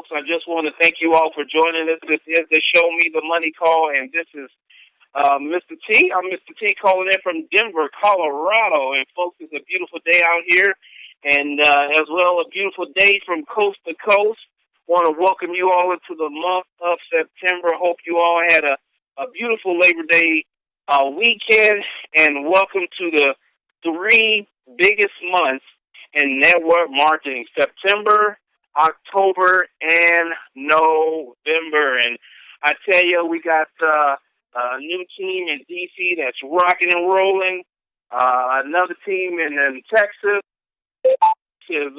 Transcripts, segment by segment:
folks. I just want to thank you all for joining us. This is the Show Me the Money call, and this is Mr. T. I'm Mr. T calling in from Denver, Colorado. And, folks, it's a beautiful day out here, and as well a beautiful day from coast to coast. Want to welcome you all into the month of September. Hope you all had a beautiful Labor Day weekend, and welcome to the three biggest months in network marketing: September, October, and November. And I tell you, we got a new team in D.C. that's rocking and rolling. Another team in Texas is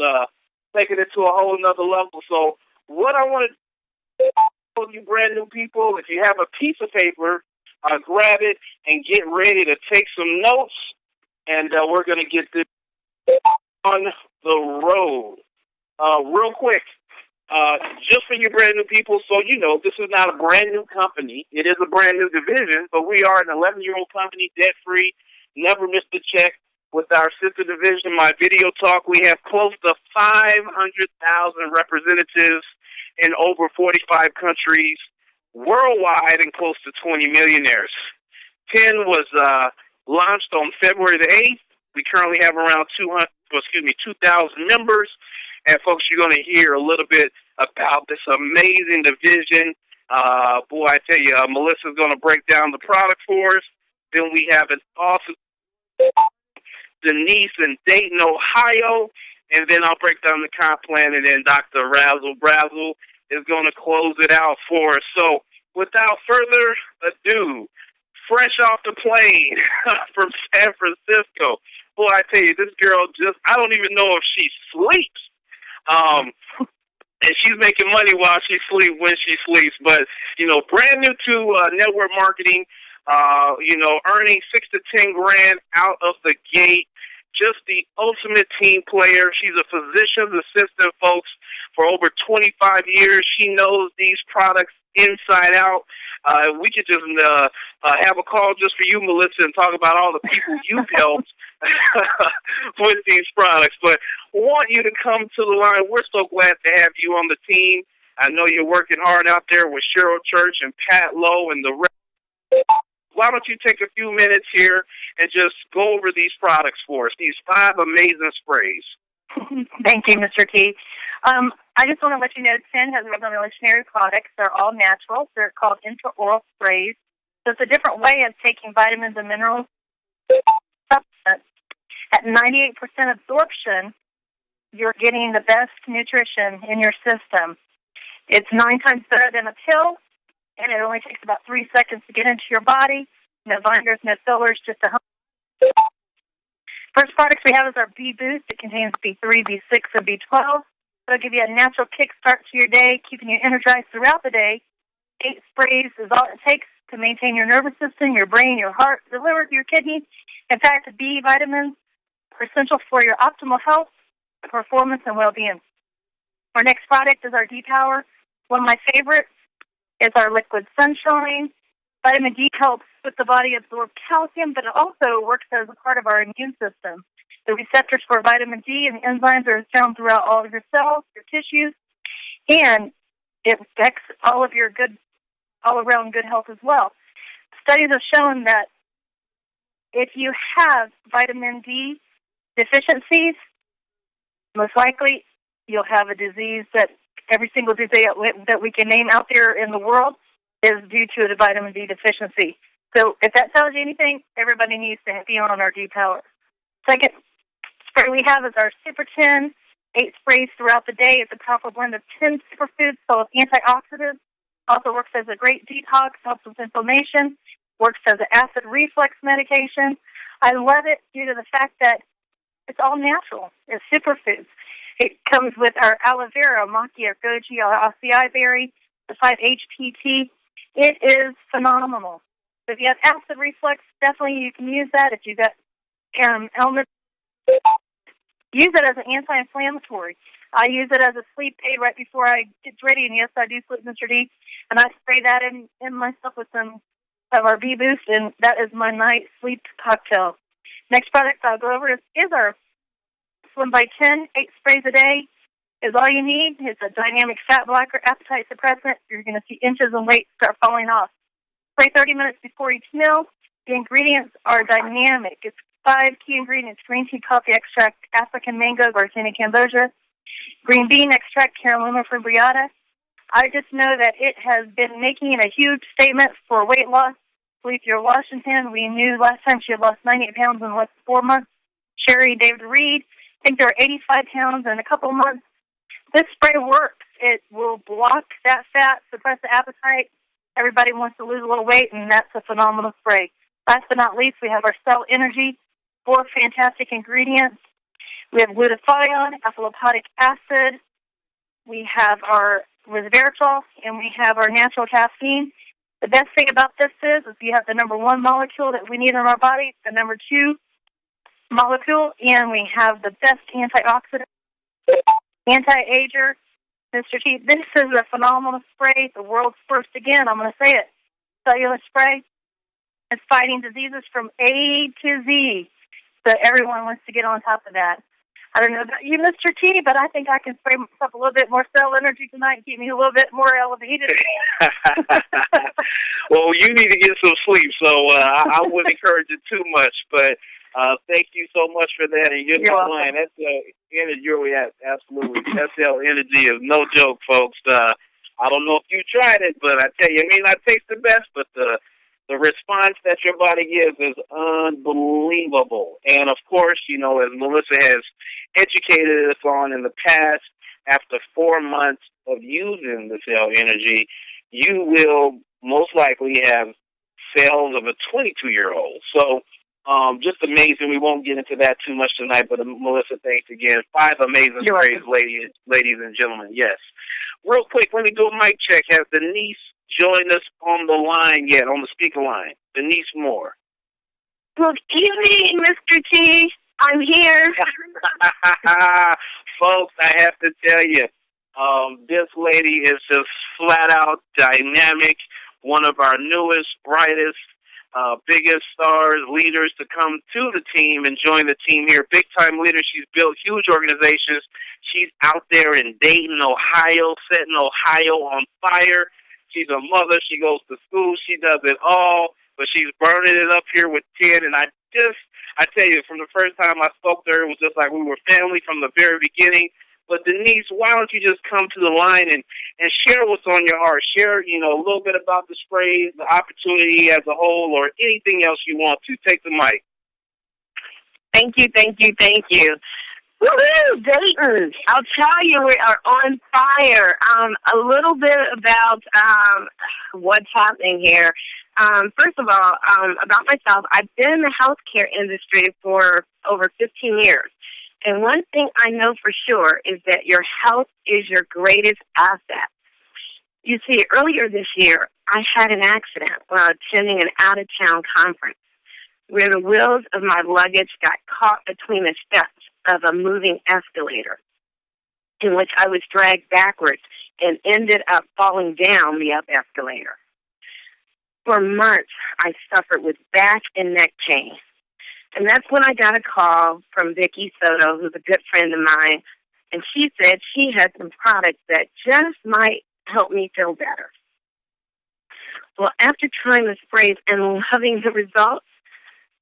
taking it to a whole nother level. So what I want to tell you brand new people, if you have a piece of paper, grab it and get ready to take some notes, and we're going to get this on the road. Real quick, just for you brand new people, so you know, this is not a brand new company. It is a brand new division, but we are an 11-year-old company, debt-free, never missed a check. With our sister division, My Video Talk, we have close to 500,000 representatives in over 45 countries worldwide and close to 20 millionaires. 10 was launched on February the 8th. We currently have around 2,000 members. And, folks, you're going to hear a little bit about this amazing division. Boy, I tell you, Melissa's going to break down the product for us. Then we have an awesome Denise in Dayton, Ohio. And then I'll break down the comp plan, and then Dr. Razzle Brazzle is going to close it out for us. So, without further ado, fresh off the plane from San Francisco. Boy, I tell you, this girl I don't even know if she sleeps. And she's making money while she sleeps, when she sleeps. But, you know, brand new to network marketing, earning 6 to 10 grand out of the gate. Just the ultimate team player. She's a physician's assistant, folks, for over 25 years. She knows these products inside out. We could just have a call just for you, Melissa, and talk about all the people you've helped with these products. But want you to come to the line. We're so glad to have you on the team. I know you're working hard out there with Cheryl Church and Pat Lowe and the rest. Why don't you take a few minutes here and just go over these products for us, these 5 amazing sprays. Thank you, Mr. T. I just want to let you know 10 has revolutionary products. They're all natural. They're called intraoral sprays. So it's a different way of taking vitamins and minerals supplements. At 98% absorption, you're getting the best nutrition in your system. It's 9 times better than a pill, and it only takes about 3 seconds to get into your body. No binders, no fillers, just a First products we have is our B Boost. It contains B3, B6, and B12. It'll give you a natural kick start to your day, keeping you energized throughout the day. 8 sprays is all it takes to maintain your nervous system, your brain, your heart, the liver, your kidneys. In fact, the B vitamins are essential for your optimal health, performance, and well-being. Our next product is our D-Power. One of my favorites is our liquid sunshine. Vitamin D helps with the body absorb calcium, but it also works as a part of our immune system. The receptors for vitamin D and the enzymes are found throughout all of your cells, your tissues, and it affects all of your all-around good health as well. Studies have shown that if you have vitamin D deficiencies, most likely you'll have a disease that every single disease that we can name out there in the world is due to the vitamin D deficiency. So if that tells you anything, everybody needs to be on our D-Power. Second spray we have is our Super 10, 8 sprays throughout the day. It's a powerful blend of 10 superfoods full of antioxidants. Also works as a great detox, helps with inflammation, works as an acid reflux medication. I love it due to the fact that it's all natural. It's superfoods. It comes with our aloe vera, maki, or goji, or acai berry, the 5-HTP. It is phenomenal. So if you have acid reflux, definitely you can use that. If you've got ailments, use it as an anti-inflammatory. I use it as a sleep aid right before I get ready, and yes, I do sleep, Mr. D, and I spray that in myself with some of our B-Boost, and that is my night sleep cocktail. Next product I'll go over is our Slim by 10, 8 sprays a day. is all you need. It's a dynamic fat blocker, appetite suppressant. You're going to see inches in weight start falling off. Spray 30 minutes before each meal. The ingredients are dynamic. It's 5 key ingredients: green tea, coffee extract, African mango, Garcinia cambogia, green bean extract, Carolina fibreata. I just know that it has been making a huge statement for weight loss. Felicia Washington, we knew last time she had lost 98 pounds in less than 4 months. Sherry David Reed, I think they're 85 pounds in a couple of months. This spray works. It will block that fat, suppress the appetite. Everybody wants to lose a little weight, and that's a phenomenal spray. Last but not least, we have our Cell Energy, 4 fantastic ingredients. We have glutathione, alpha-lipoic acid. We have our resveratrol, and we have our natural caffeine. The best thing about this is you have the number 1 molecule that we need in our body, the number 2 molecule, and we have the best antioxidant, anti-ager. Mr. T, this is a phenomenal spray, the world's first, again, I'm going to say it, cellular spray. It's fighting diseases from A to Z, so everyone wants to get on top of that. I don't know about you, Mr. T, but I think I can spray myself a little bit more cell energy tonight and keep me a little bit more elevated. Well, you need to get some sleep, so I wouldn't encourage it too much, but thank you so much for that, and you're not lying. That's energy, absolutely. That cell energy is no joke, folks. I don't know if you tried it, but I tell you, it may not taste the best, but the response that your body gives is unbelievable. And, of course, you know, as Melissa has educated us on in the past, after 4 months of using the cell energy, you will most likely have cells of a 22-year-old. So just amazing. We won't get into that too much tonight, but Melissa, thanks again. 5 amazing sprays, ladies and gentlemen. Yes. Real quick, let me do a mic check. Has Denise joined us on the line yet, on the speaker line? Denise Moore. Good evening, Mr. T. I'm here. Folks, I have to tell you, this lady is just flat out dynamic, one of our newest, brightest, biggest stars, leaders to come to the team and join the team here. Big-time leader. She's built huge organizations. She's out there in Dayton, Ohio, setting Ohio on fire. She's a mother. She goes to school. She does it all, but she's burning it up here with 10. And I tell you, from the first time I spoke to her, it was just like we were family from the very beginning. But Denise, why don't you just come to the line and share what's on your heart? Share, you know, a little bit about the sprays, the opportunity as a whole, or anything else you want to. Take the mic. Thank you. Woohoo, Dayton. I'll tell you, we are on fire. A little bit about what's happening here. First of all, about myself, I've been in the healthcare industry for over 15 years. And one thing I know for sure is that your health is your greatest asset. You see, earlier this year, I had an accident while attending an out-of-town conference where the wheels of my luggage got caught between the steps of a moving escalator, in which I was dragged backwards and ended up falling down the up escalator. For months, I suffered with back and neck pain. And that's when I got a call from Vicki Soto, who's a good friend of mine, and she said she had some products that just might help me feel better. Well, after trying the sprays and loving the results,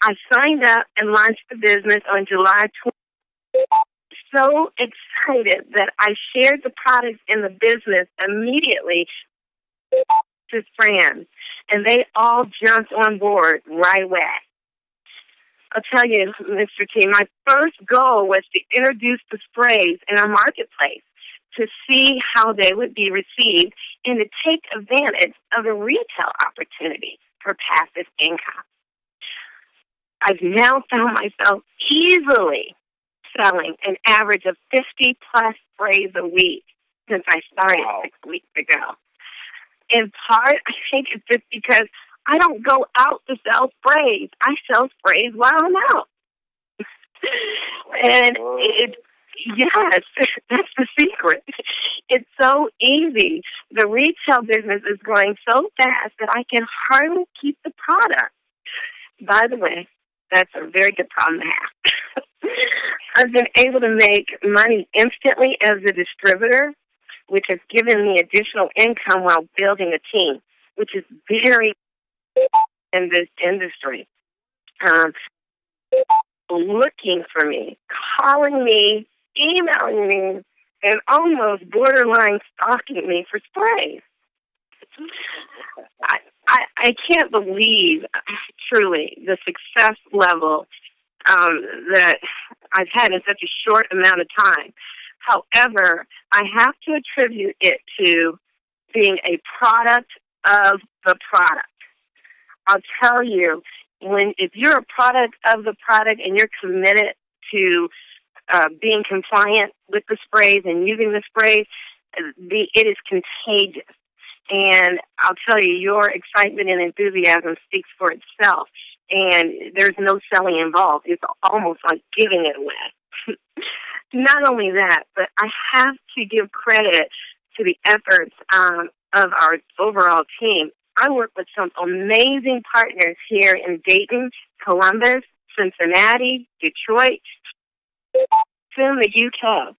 I signed up and launched the business on July 20th. So excited that I shared the products in the business immediately to friends, and they all jumped on board right away. I'll tell you, Mr. T, my first goal was to introduce the sprays in our marketplace to see how they would be received and to take advantage of the retail opportunity for passive income. I've now found myself easily selling an average of 50-plus sprays a week since I started 6 weeks ago. In part, I think it's just because I don't go out to sell sprays. I sell sprays while I'm out. And yes, that's the secret. It's so easy. The retail business is growing so fast that I can hardly keep the product. By the way, that's a very good problem to have. I've been able to make money instantly as a distributor, which has given me additional income while building a team, which is very in this industry. Looking for me, calling me, emailing me, and almost borderline stalking me for sprays. I can't believe, truly, the success level that I've had in such a short amount of time. However, I have to attribute it to being a product of the product. I'll tell you, if you're a product of the product and you're committed to being compliant with the sprays and using the sprays, it is contagious. And I'll tell you, your excitement and enthusiasm speaks for itself. And there's no selling involved. It's almost like giving it away. Not only that, but I have to give credit to the efforts of our overall team. I work with some amazing partners here in Dayton, Columbus, Cincinnati, Detroit, soon the UK.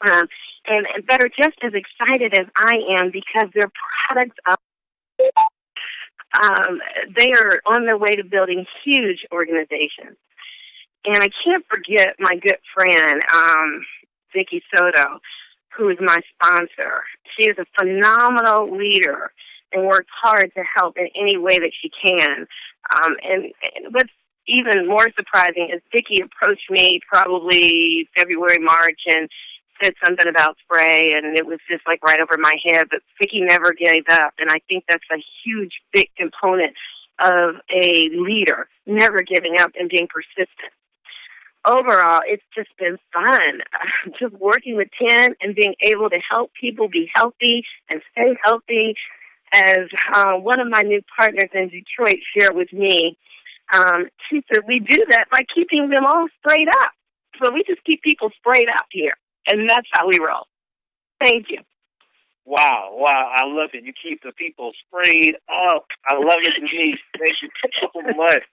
And that are just as excited as I am because their products are, they are on their way to building huge organizations. And I can't forget my good friend, Vicky Soto, who is my sponsor. She is a phenomenal leader and works hard to help in any way that she can. And what's even more surprising is Vicky approached me probably February, March, and said something about spray, and it was just like right over my head. But Vicky never gave up, and I think that's a huge, big component of a leader, never giving up and being persistent. Overall, it's just been fun, just working with Tim and being able to help people be healthy and stay healthy. As one of my new partners in Detroit shared with me, she said, we do that by keeping them all sprayed up. So we just keep people sprayed up here, and that's how we roll. Thank you. Wow, I love it. You keep the people sprayed up. I love it, Denise. Thank you so much.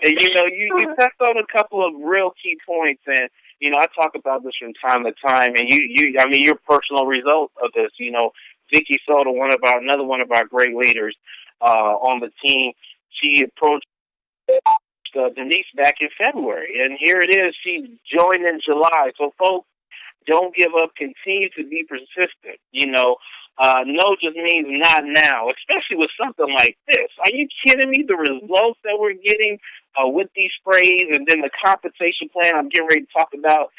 And, you touched on a couple of real key points, and, I talk about this from time to time, and your personal result of this, Vicky Soto, another one of our great leaders on the team, she approached Denise back in February, and here it is. She joined in July. So, folks, don't give up. Continue to be persistent. No just means not now, especially with something like this. Are you kidding me? The results that we're getting with these sprays, and then the compensation plan I'm getting ready to talk about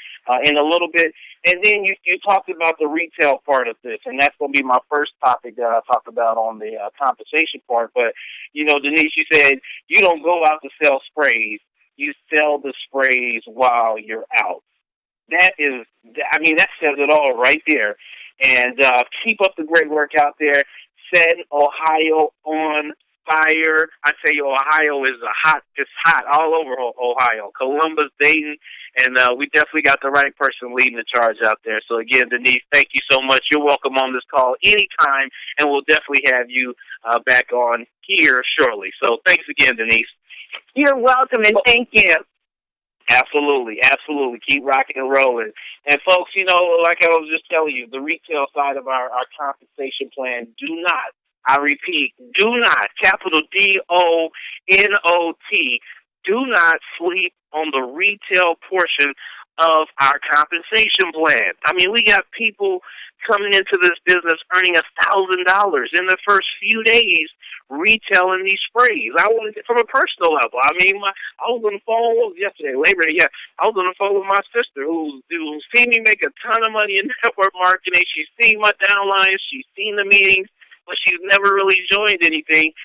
in a little bit. And then you talked about the retail part of this, and that's going to be my first topic that I talk about on the compensation part. But, Denise, you said you don't go out to sell sprays. You sell the sprays while you're out. That says it all right there. And keep up the great work out there. Set Ohio on fire. I tell you, Ohio is it's hot all over Ohio. Columbus, Dayton, and we definitely got the right person leading the charge out there. So again, Denise, thank you so much. You're welcome on this call anytime, and we'll definitely have you back on here shortly. So thanks again, Denise. You're welcome, and thank you. Absolutely. Keep rocking and rolling. And, folks, like I was just telling you, the retail side of our compensation plan, do not, I repeat, do not, capital DONOT, do not sleep on the retail portion of our compensation plan. We got people coming into this business earning $1,000 in the first few days retailing these sprays. I wanted it from a personal level. I was on the phone yesterday, Labor Day. Yeah, I was on the phone with my sister who's seen me make a ton of money in network marketing. She's seen my downlines. She's seen the meetings, but she's never really joined anything.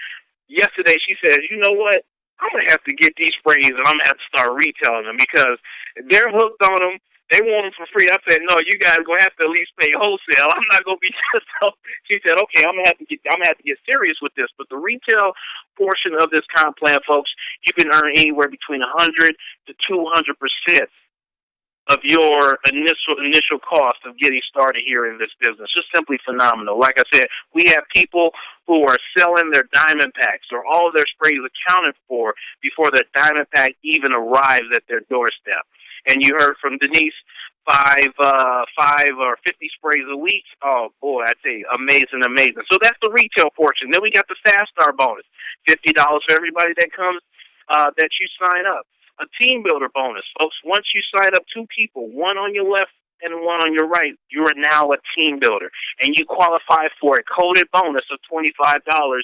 Yesterday, she says, you know what? I'm going to have to get these sprays, and I'm going to have to start retailing them because they're hooked on them. They want them for free. I said, no, you guys going to have to at least pay wholesale. I'm not going to be just so. She said, okay, I'm going to have to get serious with this. But the retail portion of this comp plan, folks, you can earn anywhere between 100 to 200% of your initial cost of getting started here in this business. Just simply phenomenal. Like I said, we have people who are selling their diamond packs or all of their sprays accounted for before the diamond pack even arrives at their doorstep. And you heard from Denise, five or 50 sprays a week. Oh boy, I tell you, amazing, amazing. So that's the retail portion. Then we got the Fast Star bonus, $50 for everybody that comes, that you sign up. A team builder bonus, folks. Once you sign up 2 people, one on your left and one on your right, you are now a team builder, and you qualify for a coded bonus of $25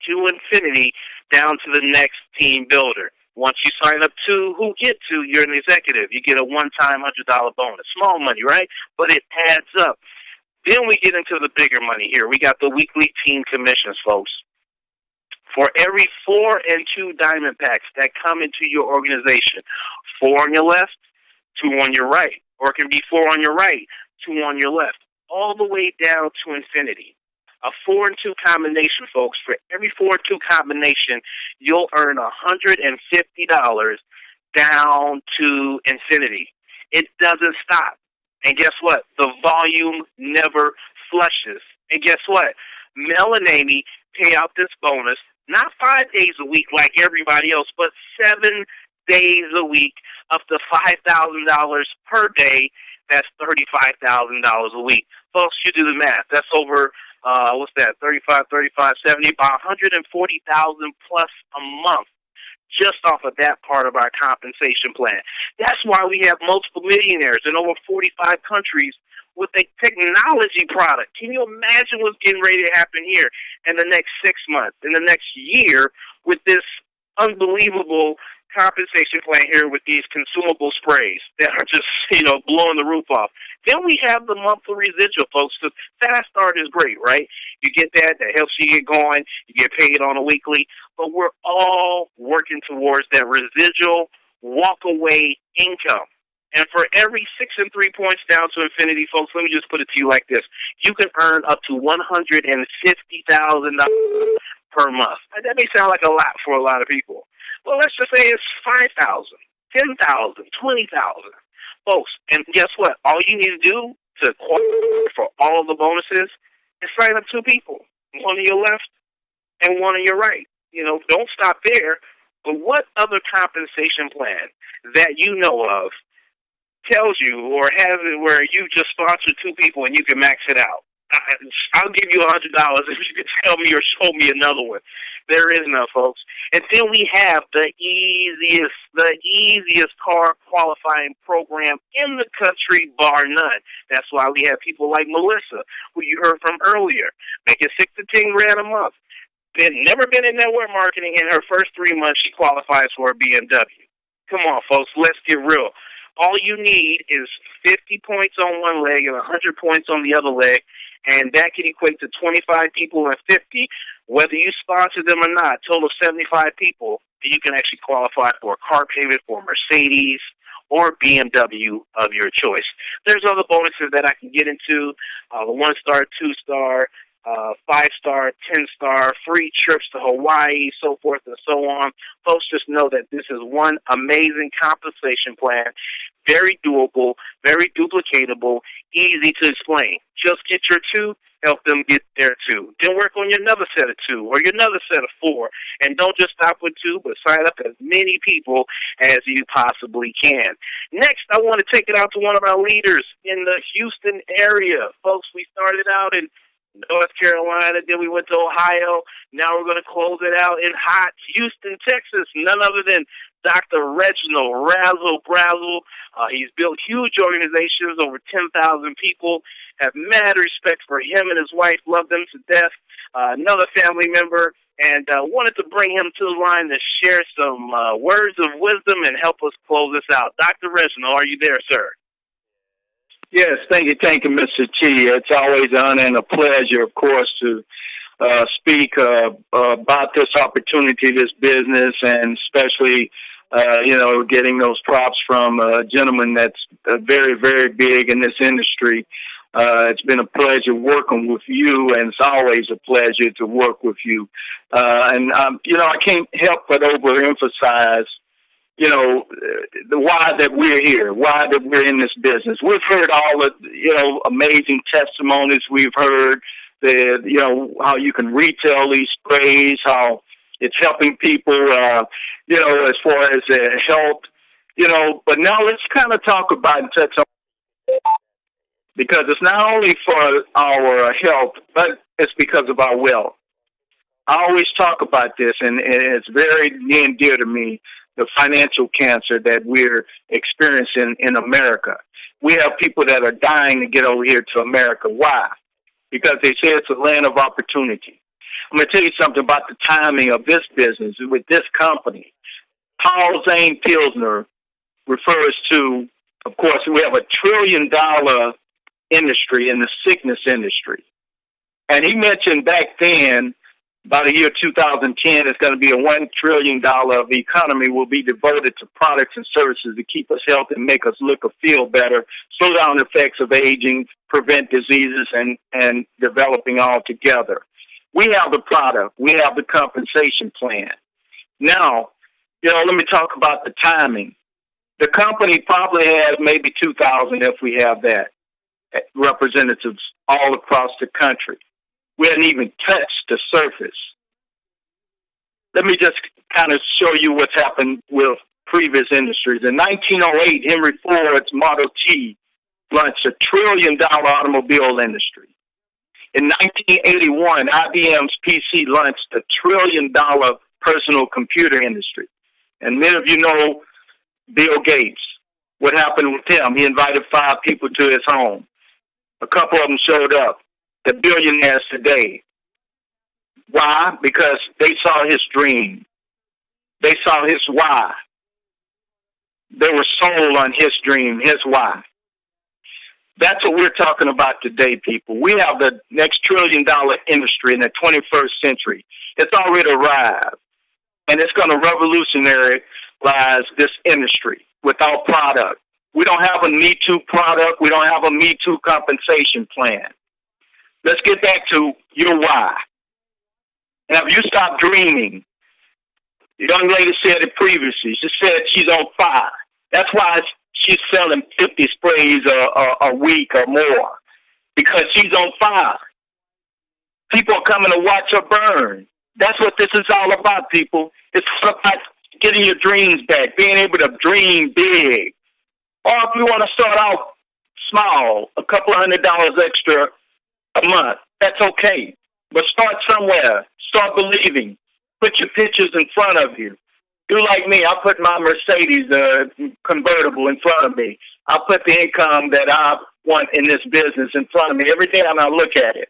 to infinity down to the next team builder. Once you sign up 2 who get 2, you're an executive. You get a one-time $100 bonus. Small money, right? But it adds up. Then we get into the bigger money here. We got the weekly team commissions, folks. For every 4 and 2 diamond packs that come into your organization, 4 on your left, 2 on your right. Or it can be 4 on your right, 2 on your left. All the way down to infinity. A 4 and 2 combination, folks. For every 4 and 2 combination, you'll earn $150 down to infinity. It doesn't stop. And guess what? The volume never flushes. And guess what? Mel and Amy pay out this bonus, not 5 days a week like everybody else, but 7 days a week, up to $5,000 per day. That's $35,000 a week. Folks, you do the math. That's over, 35, 70, about $140,000 plus a month just off of that part of our compensation plan. That's why we have multiple millionaires in over 45 countries with a technology product. Can you imagine what's getting ready to happen here in the next 6 months, in the next year, with this unbelievable compensation plan here with these consumable sprays that are just, blowing the roof off. Then we have the monthly residual, folks, because Fast Start is great, right? You get that helps you get going, you get paid on a weekly, but we're all working towards that residual walk-away income. And for every 6 and 3 points down to infinity, folks, let me just put it to you like this. You can earn up to $150,000 per month. That may sound like a lot for a lot of people. Well, let's just say it's $5,000, $10,000, $20,000. Folks, and guess what? All you need to do to qualify for all of the bonuses is sign up 2 people, one on your left and one on your right. Don't stop there. But what other compensation plan that you know of tells you or has it where you just sponsor 2 people and you can max it out? I'll give you $100 if you can tell me or show me another one. There is none, folks. And then we have the easiest car qualifying program in the country, bar none. That's why we have people like Melissa, who you heard from earlier, making $6 to $10,000 a month. Never been in network marketing. In her first 3 months, she qualifies for a BMW. Come on, folks, let's get real. All you need is 50 points on one leg and 100 points on the other leg, and that can equate to 25 people and 50, whether you sponsor them or not, total of 75 people, you can actually qualify for a car payment for Mercedes or BMW of your choice. There's other bonuses that I can get into, the 1-star, 2-star, 5-star, 10-star, free trips to Hawaii, so forth and so on. Folks, just know that this is one amazing compensation plan, very doable, very duplicatable, easy to explain. Just get your 2, help them get their 2. Then work on your another set of 2 or your another set of 4. And don't just stop with 2, but sign up as many people as you possibly can. Next, I want to take it out to one of our leaders in the Houston area. Folks, we started out in North Carolina, then we went to Ohio. Now we're going to close it out in hot Houston, Texas. None other than Dr. Reginald Razzle Brazzle. He's built huge organizations, over 10,000 people. Have mad respect for him and his wife. Love them to death. Another family member. And wanted to bring him to the line to share some words of wisdom and help us close this out. Dr. Reginald, are you there, sir? Yes, thank you, Mr. T. It's always an honor and a pleasure, of course, to speak about this opportunity, this business, and especially, getting those props from a gentleman that's very, very big in this industry. It's been a pleasure working with you, and it's always a pleasure to work with you. I can't help but overemphasize the why that we're here, why that we're in this business. We've heard all the, amazing testimonies. We've heard how you can retail these sprays, how it's helping people, as far as health, But now let's kind of talk about and touch on, because it's not only for our health, but it's because of our wealth. I always talk about this, and it's very near and dear to me, the financial cancer that we're experiencing in America. We have people that are dying to get over here to America. Why? Because they say it's a land of opportunity. I'm going to tell you something about the timing of this business with this company. Paul Zane Pilsner refers to, of course, we have $1 trillion industry in the sickness industry. And he mentioned back then, by the year 2010, it's going to be a $1 trillion economy will be devoted to products and services to keep us healthy and make us look or feel better, slow down the effects of aging, prevent diseases, and developing all together. We have the product. We have the compensation plan. Now, let me talk about the timing. The company probably has maybe 2,000, if we have that, representatives all across the country. We hadn't even touched the surface. Let me just kind of show you what's happened with previous industries. In 1908, Henry Ford's Model T launched $1 trillion automobile industry. In 1981, IBM's PC launched $1 trillion personal computer industry. And many of you know Bill Gates. What happened with him? He invited 5 people to his home. A couple of them showed up. The billionaires today. Why? Because they saw his dream. They saw his why. They were sold on his dream, his why. That's what we're talking about today, people. We have the next $1 trillion industry in the 21st century. It's already arrived. And it's going to revolutionize this industry with our product. We don't have a Me Too product. We don't have a Me Too compensation plan. Let's get back to your why. Have you stopped dreaming? The young lady said it previously. She said she's on fire. That's why she's selling 50 sprays a week or more, because she's on fire. People are coming to watch her burn. That's what this is all about, people. It's all about getting your dreams back, being able to dream big. Or if you want to start out small, a couple of $100 extra a month, that's okay. But start somewhere. Start believing. Put your pictures in front of you. Do like me. I put my Mercedes convertible in front of me. I put the income that I want in this business in front of me every day, and I look at it.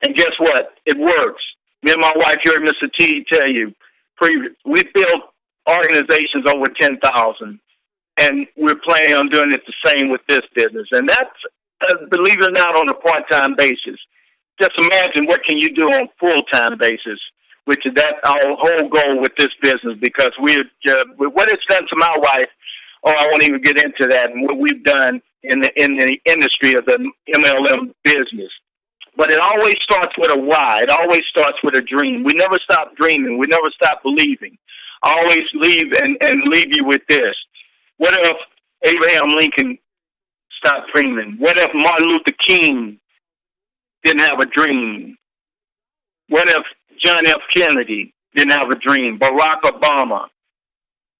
And guess what? It works. Me and my wife, you heard Mr. T tell you, we built organizations over 10,000, and we're planning on doing it the same with this business. And that's, believe it or not, on a part-time basis. Just imagine what can you do on a full-time basis, which is that our whole goal with this business, because with what it's done to my wife, I won't even get into that, and what we've done in the industry of the MLM business. But it always starts with a why. It always starts with a dream. We never stop dreaming. We never stop believing. I always leave you with this. What if Abraham Lincoln stopped dreaming? What if Martin Luther King didn't have a dream? What if John F. Kennedy didn't have a dream? Barack Obama?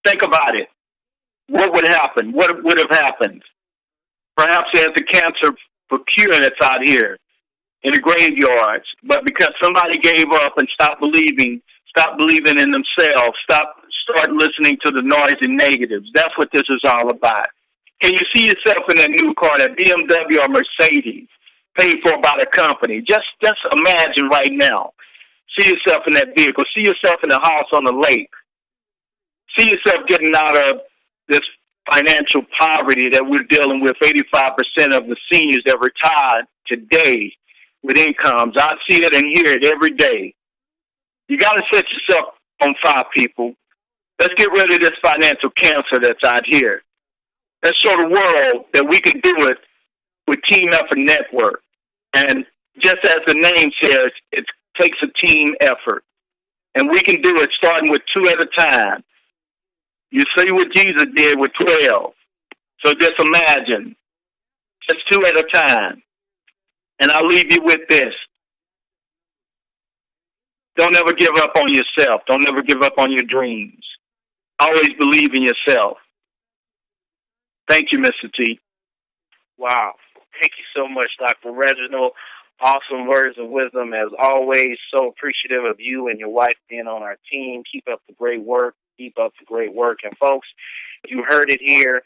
Think about it. What would happen? What would have happened? Perhaps there's a cancer for cure that's out here in the graveyards, but because somebody gave up and stopped believing in themselves, start listening to the noise and negatives. That's what this is all about. Can you see yourself in that new car, that BMW or Mercedes, paid for by the company? Just imagine right now. See yourself in that vehicle. See yourself in a house on the lake. See yourself getting out of this financial poverty that we're dealing with. 85% of the seniors that retired today with incomes. I see it and hear it every day. You got to set yourself on fire, people. Let's get rid of this financial cancer that's out here. Let's show the world that we can do it with Team Effort Network. And just as the name says, it takes a team effort. And we can do it starting with 2 at a time. You see what Jesus did with 12. So just imagine, just 2 at a time. And I'll leave you with this. Don't ever give up on yourself. Don't ever give up on your dreams. Always believe in yourself. Thank you, Mr. T. Wow. Thank you so much, Dr. Reginald. Awesome words of wisdom. As always, so appreciative of you and your wife being on our team. Keep up the great work. Keep up the great work. And, folks, you heard it here.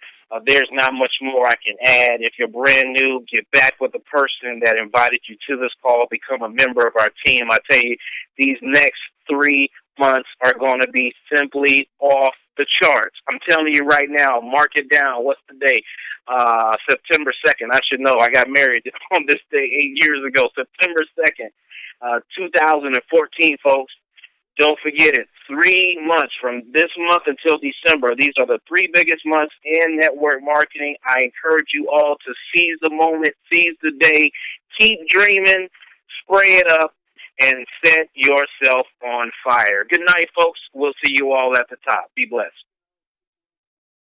There's not much more I can add. If you're brand new, get back with the person that invited you to this call. Become a member of our team. I tell you, these next 3 months are going to be simply off the charts. I'm telling you right now, mark it down. What's the day? September 2nd. I should know. I got married on this day 8 years ago, September 2nd, 2014, folks. Don't forget it. 3 months from this month until December. These are the 3 biggest months in network marketing. I encourage you all to seize the moment, seize the day, keep dreaming, spray it up, and set yourself on fire. Good night, folks. We'll see you all at the top. Be blessed.